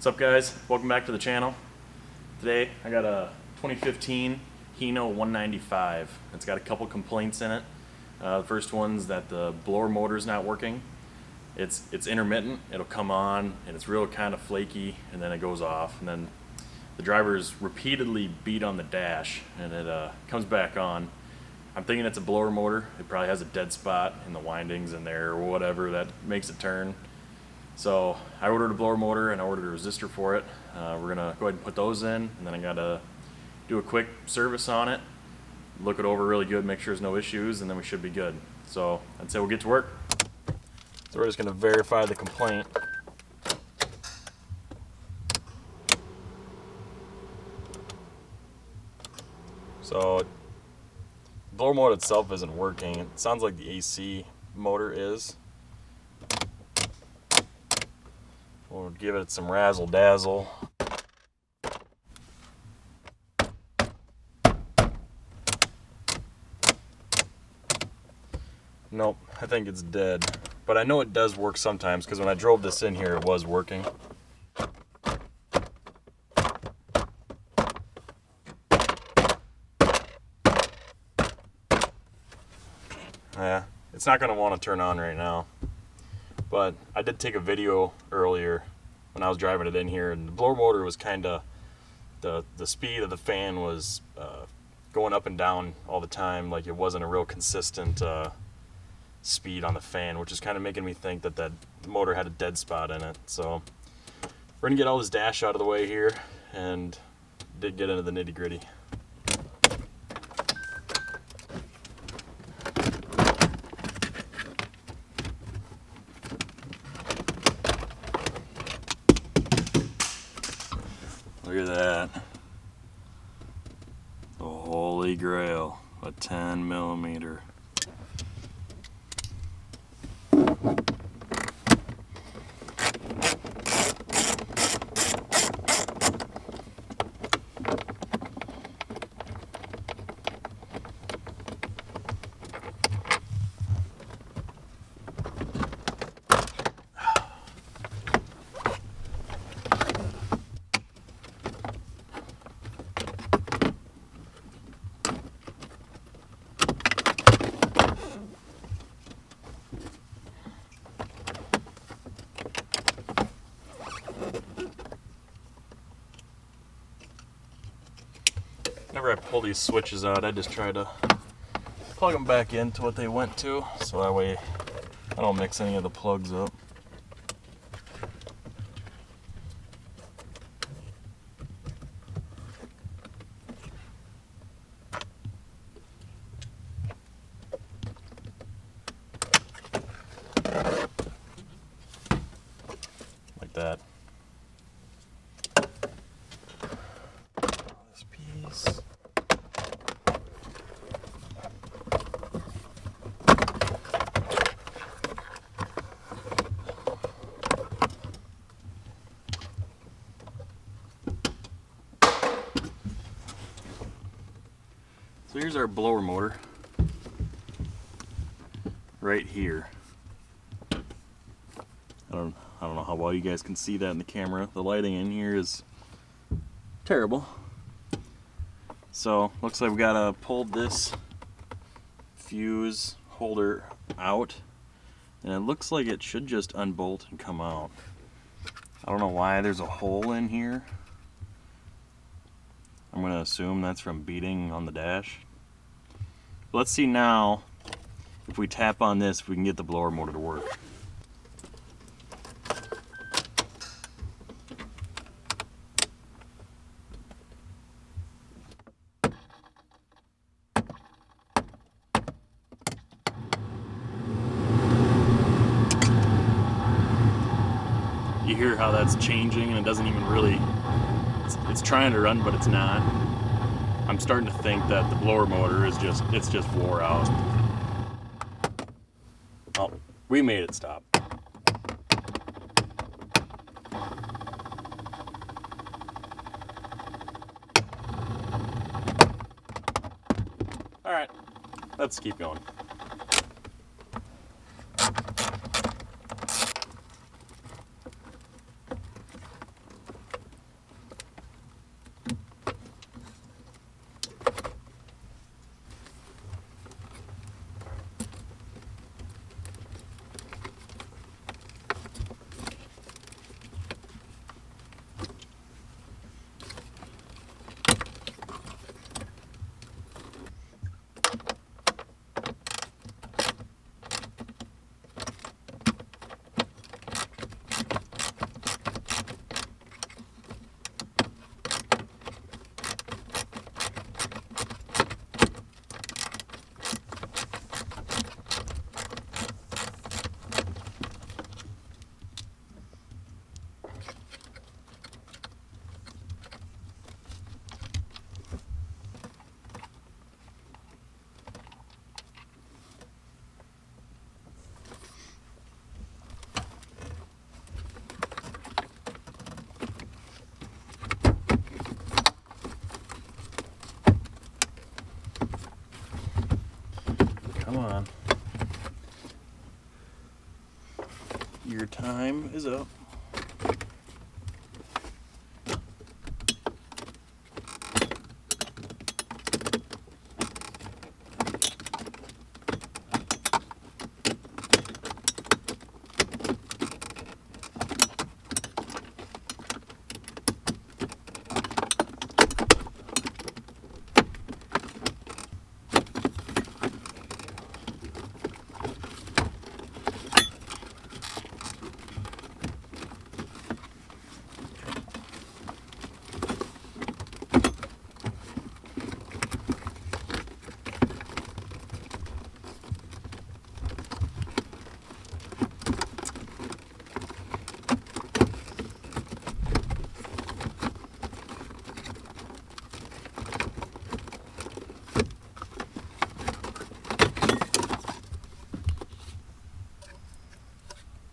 What's up, guys? Welcome back to the channel. Today I got a 2015 HINO 195. It's got a couple complaints in it. The first one's that the blower motor is not working. It's intermittent. It'll come on and it's real kind of flaky, and then it goes off, and then the drivers repeatedly beat on the dash and it comes back on. I'm thinking it's a blower motor. It probably has a dead spot in the windings in there or whatever that makes it turn. So I ordered a blower motor and I ordered a resistor for it. We're gonna go ahead and put those in, and then I gotta do a quick service on it, look it over really good, make sure there's no issues, and then we should be good. So I'd say we'll get to work. So we're just gonna verify the complaint. So the blower motor itself isn't working. It sounds like the AC motor is. We'll give it some razzle dazzle. Nope, I think it's dead. But I know it does work sometimes, because when I drove this in here, it was working. Yeah, it's not going to want to turn on right now. But I did take a video earlier when I was driving it in here, and the blower motor was kind of, the speed of the fan was going up and down all the time. Like, it wasn't a real consistent speed on the fan, which is kind of making me think that the motor had a dead spot in it. So we're gonna get all this dash out of the way here and did get into the nitty gritty. Look at that. The holy grail, a 10mm. Whenever I pull these switches out, I just try to plug them back into what they went to, so that way I don't mix any of the plugs up. Like that. This piece. So here's our blower motor right here. I don't know how well you guys can see that in the camera. The lighting in here is terrible. So looks like we gotta pull this fuse holder out, and it looks like it should just unbolt and come out. I don't know why there's a hole in here. I'm gonna assume that's from beating on the dash. Let's see now if we tap on this, if we can get the blower motor to work. You hear how that's changing, and it doesn't even really, it's trying to run, but it's not. I'm starting to think that the blower motor is just wore out. Oh, we made it stop. All right, let's keep going. screws out.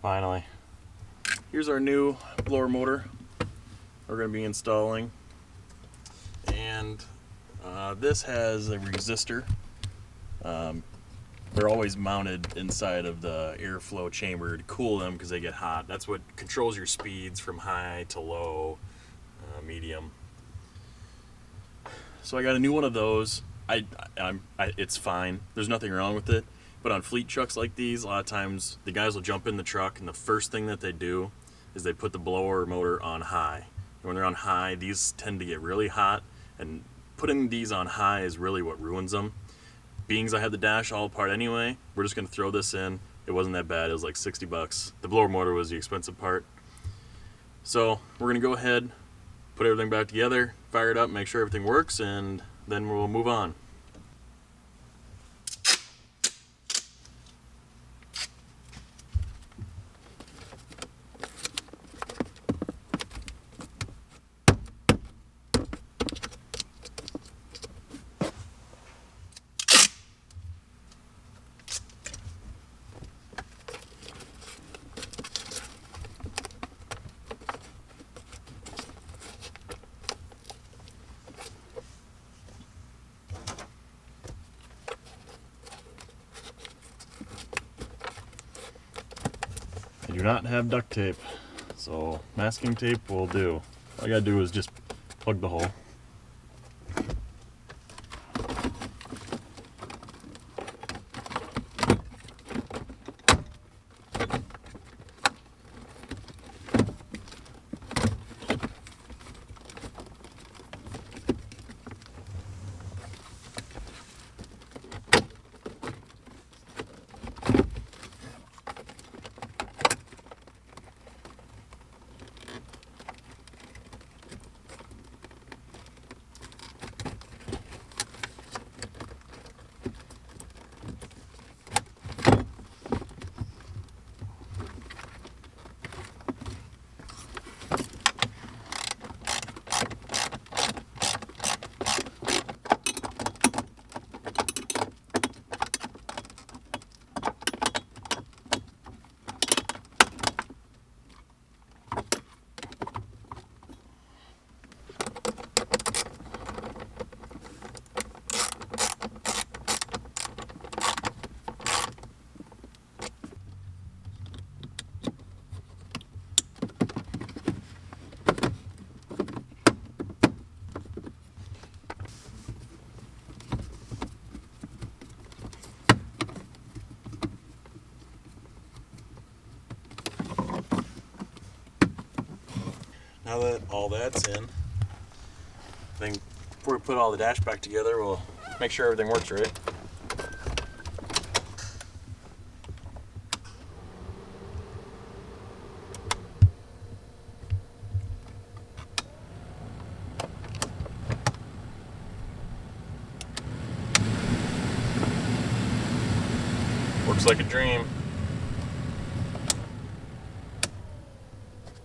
Finally. Here's our new blower motor we're going to be installing. And this has a resistor. They're always mounted inside of the airflow chamber to cool them because they get hot. That's what controls your speeds from high to low, medium. So I got a new one of those. It's fine. There's nothing wrong with it. But on fleet trucks like these, a lot of times the guys will jump in the truck and the first thing that they do is they put the blower motor on high. And when they're on high, these tend to get really hot, and putting these on high is really what ruins them. Being as I had the dash all apart anyway, we're just going to throw this in. It wasn't that bad. It was like 60 bucks. The blower motor was the expensive part. So we're going to go ahead, put everything back together, fire it up, make sure everything works, and then we'll move on. I do not have duct tape, so masking tape will do. All I gotta do is just plug the hole. Now that all that's in, I think before we put all the dash back together, we'll make sure everything works right. Works like a dream.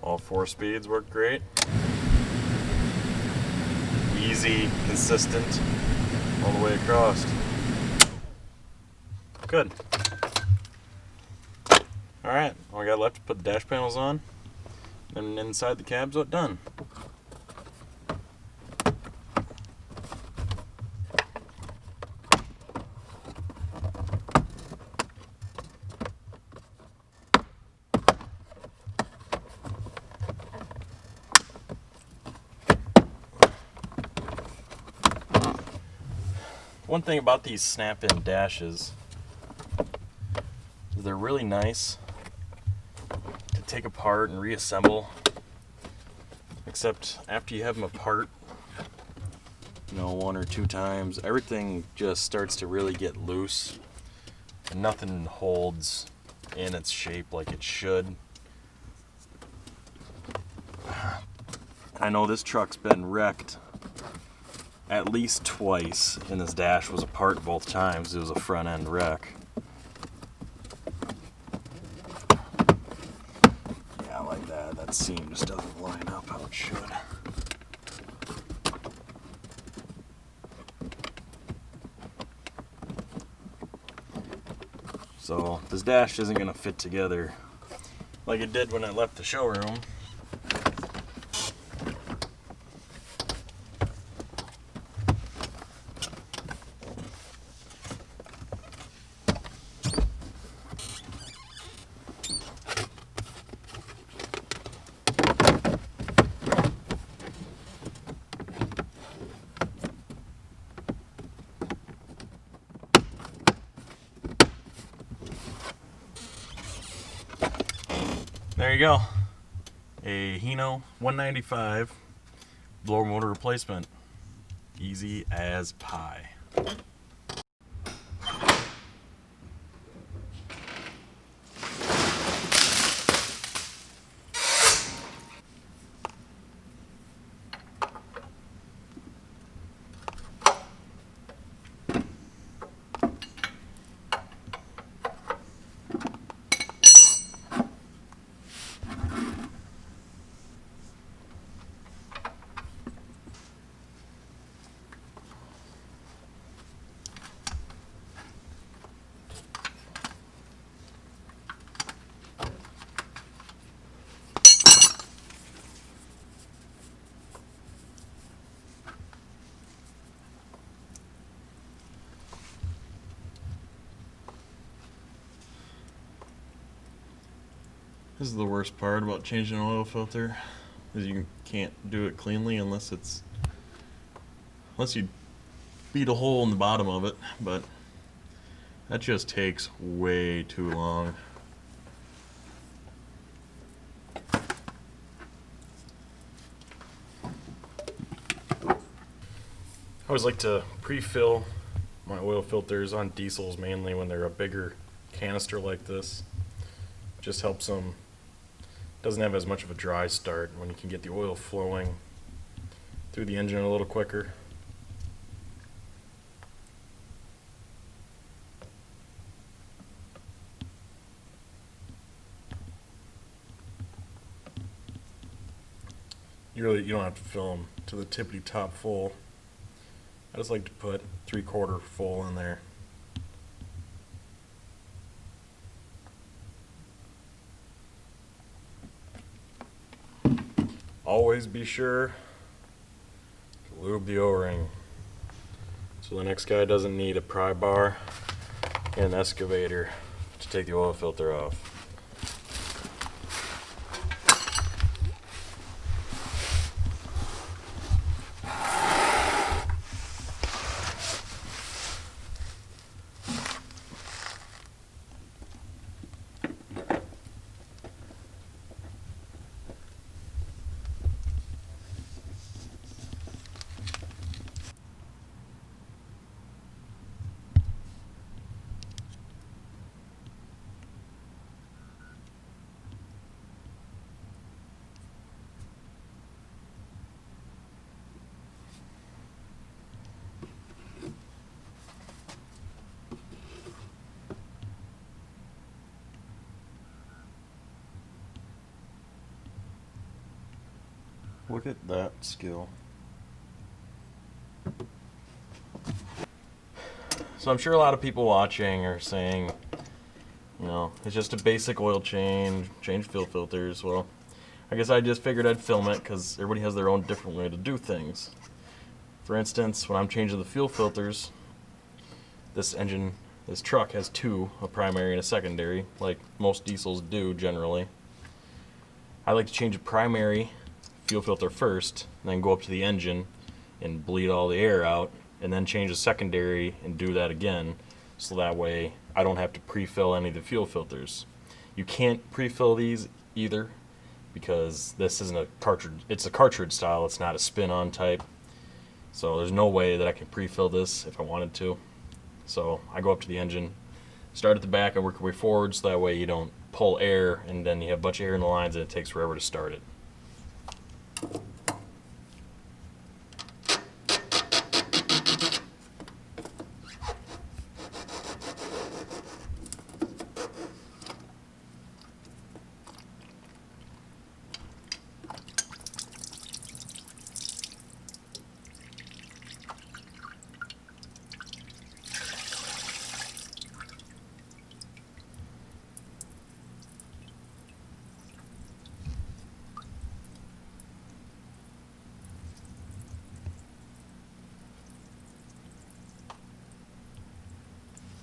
All 4 speeds work great. Easy, consistent, all the way across. Good. Alright, all we got left to put the dash panels on, and inside the cab's what done. One thing about these snap-in dashes is they're really nice to take apart and reassemble, except after you have them apart, you know, 1 or 2 times, everything just starts to really get loose and nothing holds in its shape like it should. I know this truck's been wrecked at least twice, and this dash was apart both times. It was a front end wreck. Yeah, like that. That seam just doesn't line up how it should. So this dash isn't going to fit together like it did when I left the showroom. There you go. A HINO 195 blower motor replacement. Easy as pie. This is the worst part about changing an oil filter, is you can't do it cleanly unless you beat a hole in the bottom of it, but that just takes way too long. I always like to pre-fill my oil filters on diesels, mainly when they're a bigger canister like this. Just helps them, doesn't have as much of a dry start when you can get the oil flowing through the engine a little quicker. You don't have to fill them to the tippity top full. I just like to put 3/4 full in there. Always be sure to lube the O-ring so the next guy doesn't need a pry bar and an excavator to take the oil filter off. Look at that skill. So I'm sure a lot of people watching are saying, you know, it's just a basic oil change fuel filters. Well, I guess I just figured I'd film it because everybody has their own different way to do things. For instance, when I'm changing the fuel filters, this truck has 2, a primary and a secondary, like most diesels do generally. I like to change the primary fuel filter first, and then go up to the engine and bleed all the air out, and then change the secondary and do that again, so that way I don't have to pre-fill any of the fuel filters. You can't pre-fill these either because this isn't a cartridge, it's a cartridge style, it's not a spin-on type. So there's no way that I can pre-fill this if I wanted to. So I go up to the engine, start at the back, I work my way forward, so that way you don't pull air and then you have a bunch of air in the lines and it takes forever to start it.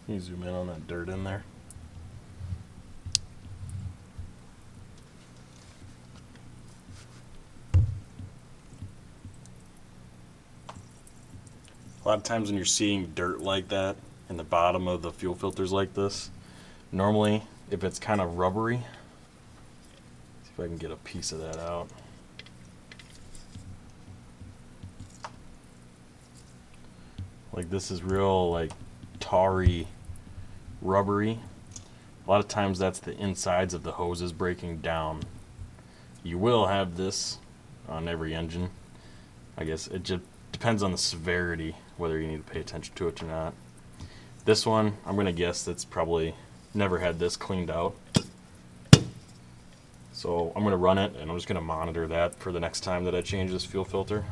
Can you zoom in on that dirt in there? A lot of times when you're seeing dirt like that in the bottom of the fuel filters like this, normally if it's kind of rubbery, see if I can get a piece of that out. Like this is real like tarry, rubbery. A lot of times that's the insides of the hoses breaking down. You will have this on every engine. I guess it just depends on the severity whether you need to pay attention to it or not. This one, I'm gonna guess that's probably never had this cleaned out. So I'm gonna run it and I'm just gonna monitor that for the next time that I change this fuel filter.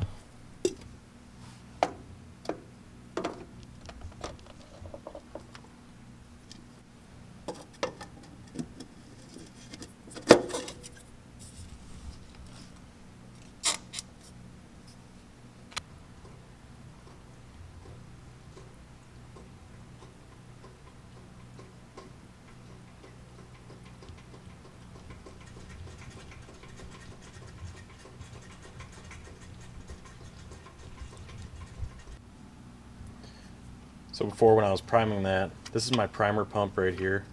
So before, when I was priming that, this is my primer pump right here.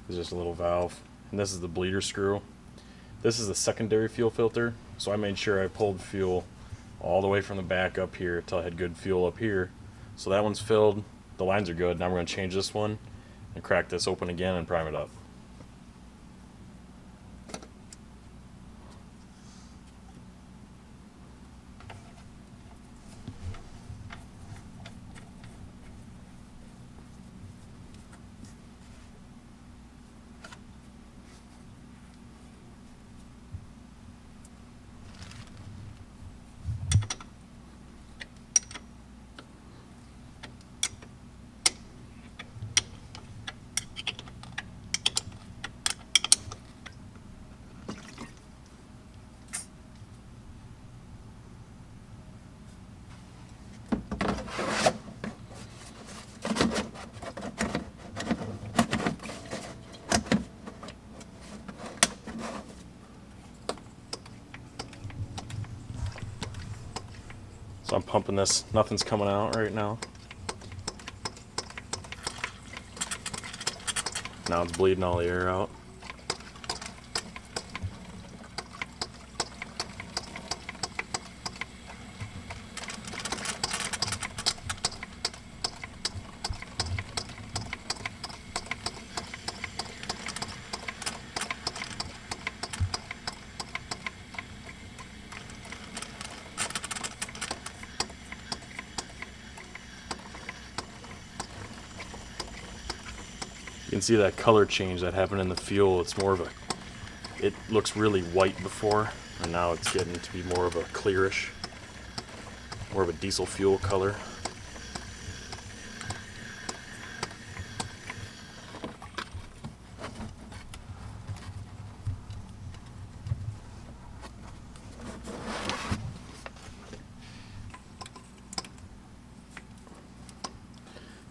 It's just a little valve. And this is the bleeder screw. This is the secondary fuel filter. So I made sure I pulled fuel all the way from the back up here until I had good fuel up here. So that one's filled, the lines are good. Now we're going to change this one and crack this open again and prime it up. So I'm pumping this, nothing's coming out right now. Now it's bleeding all the air out. You can see that color change that happened in the fuel. It's more of a, it looks really white before, and now it's getting to be more of a clearish, more of a diesel fuel color.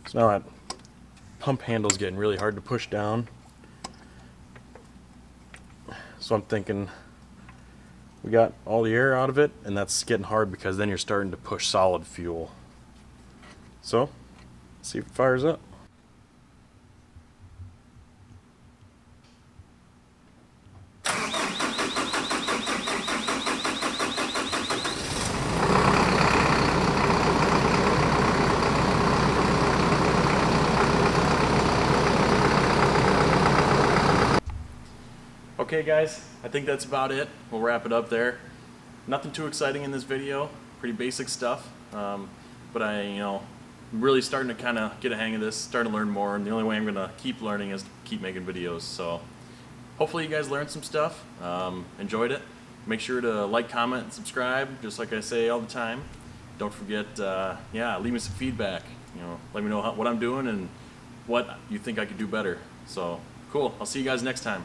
So now that pump handle's getting really hard to push down. So I'm thinking we got all the air out of it, and that's getting hard because then you're starting to push solid fuel. So, see if it fires up. Okay guys, I think that's about it. We'll wrap it up there. Nothing too exciting in this video, pretty basic stuff. But I'm really starting to kind of get a hang of this, starting to learn more, and the only way I'm gonna keep learning is to keep making videos. So hopefully you guys learned some stuff, enjoyed it. Make sure to like, comment, and subscribe, just like I say all the time. Don't forget, leave me some feedback. Let me know what I'm doing and what you think I could do better. So cool, I'll see you guys next time.